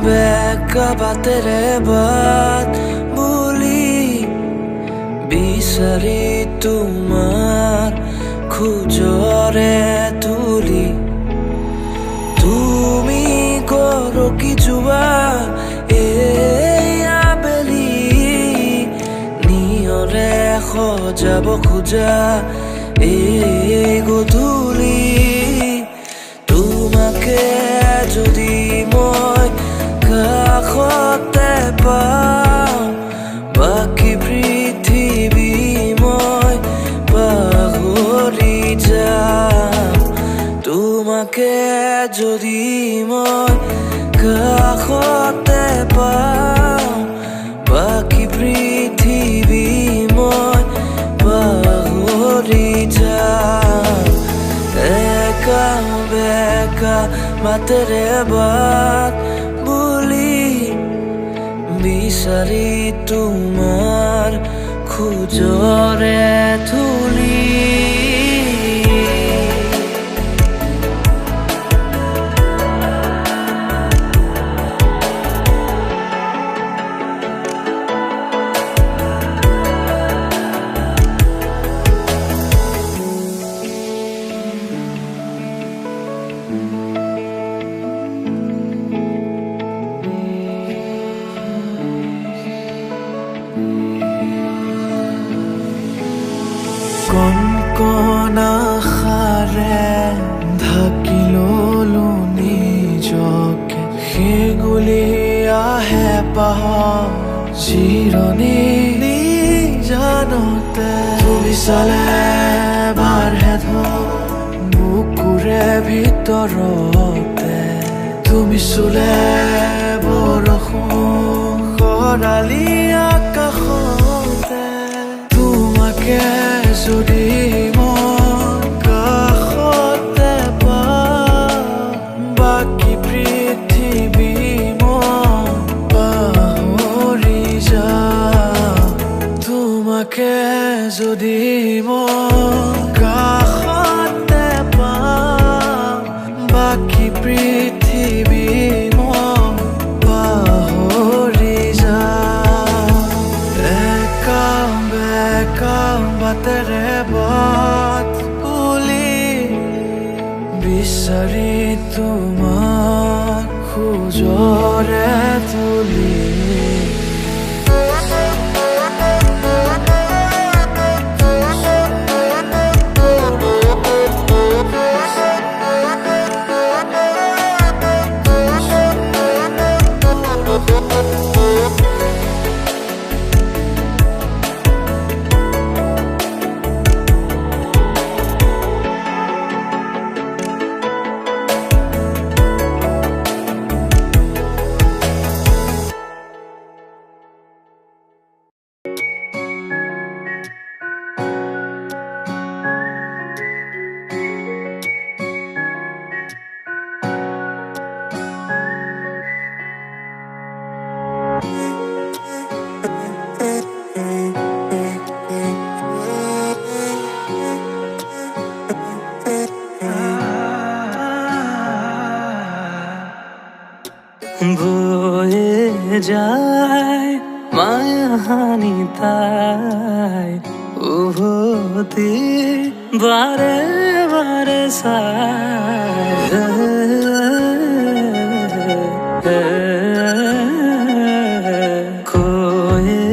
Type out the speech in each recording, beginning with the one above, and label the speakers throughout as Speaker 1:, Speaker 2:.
Speaker 1: বেকা বাতেৰে বাট বুলি বিচাৰি তোমাৰ খোজৰে তুলি তুমি গৰকি যোৱা এই আবেলি নিয়ৰে সজাব খোজা এই গধূলি তোমাকে যদি মই কাষতে পাওঁ বাকী পৃথিৱী মই পাহৰি যাম তোমাকে যদি মই কাষতে পাওঁ বাকী পৃথিৱী মই পাহৰি যাম একা বেকা বাটেৰে বাট বুলি বিচাৰি তোমাৰ খোজৰে তুলি
Speaker 2: কণ আশাৰে ঢাকি ললো নিজকে সেগুলি আহে পাহৰ জিৰণি নিজানতে তুমি চালে বাঢ়ে বুকুৰে ভিতৰতে তুমি চুলে বৰষুণ খৰালি আকাশতে তোমাকে যদি মই কাষতে পাওঁ বাকী পৃথিৱী মই পাহৰি যাম তোমাকে যদি মই কাষতে পাওঁ বাকী পৃথিৱী মই পাহৰি যাম একা বেকা বাটেৰে বাট বুলি বিচাৰি তোমাৰ খোজৰে তুলি
Speaker 1: বয়ে যায় মায়াহানি তাই উভতি বারে বারে কয়ে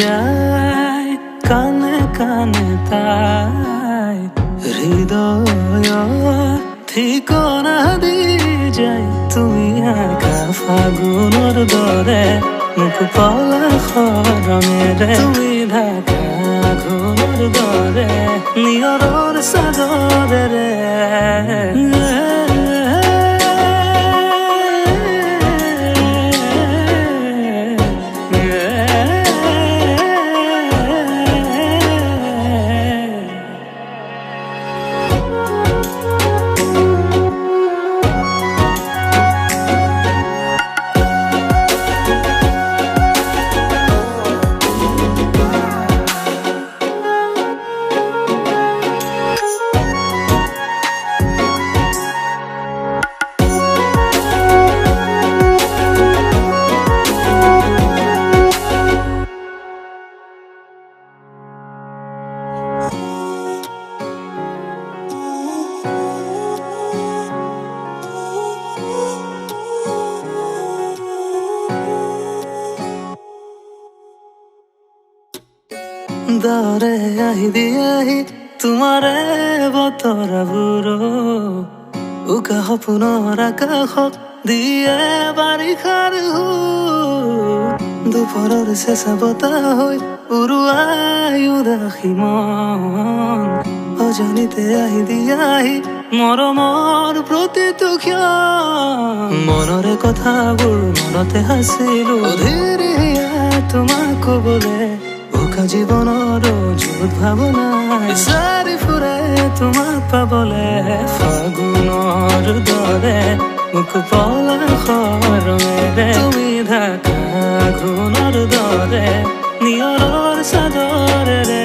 Speaker 1: যায় কানে কানে তাই হৃদয় ঠিকনা দি যাই তুমি আকা ফাগুনৰ দৰে মোক পলাশৰঙেৰে তুমি ঢাকা ঘৰৰ দৰে নিয়ৰৰ চাদৰেৰে দৰে আহি দিয়েহি তোমাৰে বতৰাবোৰ উকা সপোনৰ আকাশত দিয়ে বাৰিষাৰ দুপৰৰ চেঁচা বতাহ হৈ উৰুৱাই উদাসী মন অজানিতে আহি দিয়াহি মৰমৰ প্ৰতিটো ক্ষণ মনৰে কথাবোৰ মনতে আছিলো ধীৰে তোমাক কবলে বোকা জীৱনৰ জোত ভাৱনাই বিচাৰি ফুৰে তোমাক পাবলে ফাগুনৰ দৰে মোক পলাশৰ মেৰে তুমি ঢাকা ঘূৰ্ণৰ দৰে নিয়ৰৰ চাদৰেৰে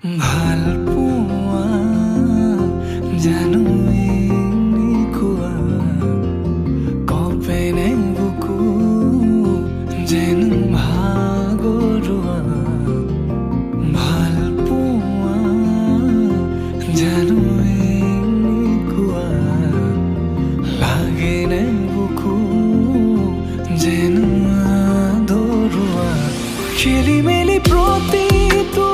Speaker 2: ভাল পোৱা জানো এনেকুৱা কপেনে বুকু যেন ভাগৰুৱা ভাল পোৱা জানো এনেকুৱা লাগেনে বুকু যেন আদৰুৱা খেলি মেলি প্ৰতিটো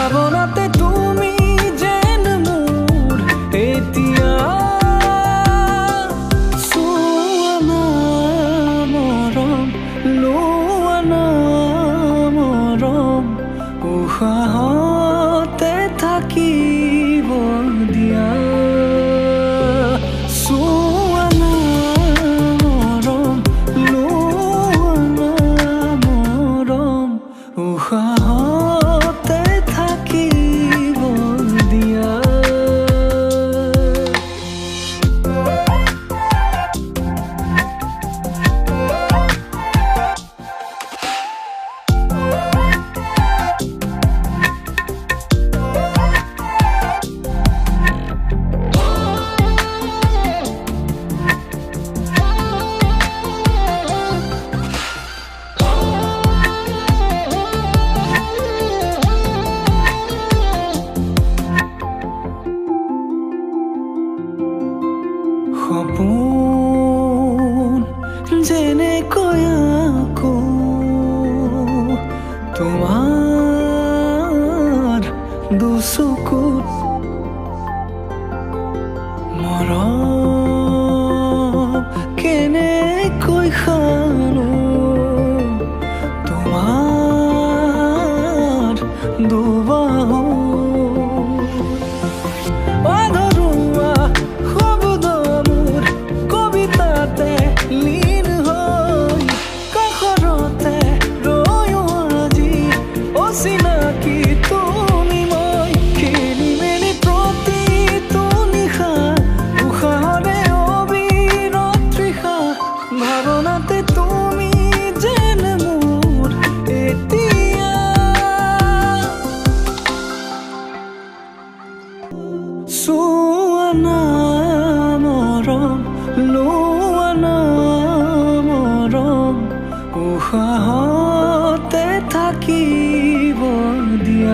Speaker 2: ভাৱনাতে তুমি যেন মোৰ এতিয়া চোৱা না মৰম লোৱা না মৰম উশাহতে থাকিব দিয়া চোৱা না মৰম লোৱা না মৰম উশাহ সপোন যেনেকৈ আকো তোমাৰ দুচকুত মৰম কেনেকৈ খানো তোমাৰ দুবাহু ভাৱনাতে তুমি যেন মোৰ এতিয়া চোৱা না মৰম লোৱা না মৰম উশাহতে থাকিব দিয়া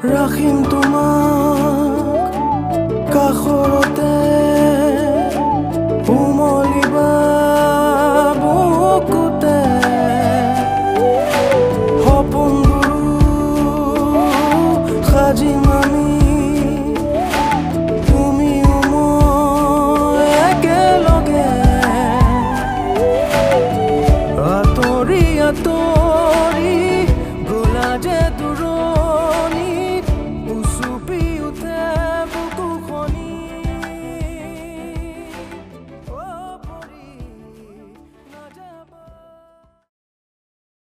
Speaker 2: ৰাখিম তোমাক কাষৰতে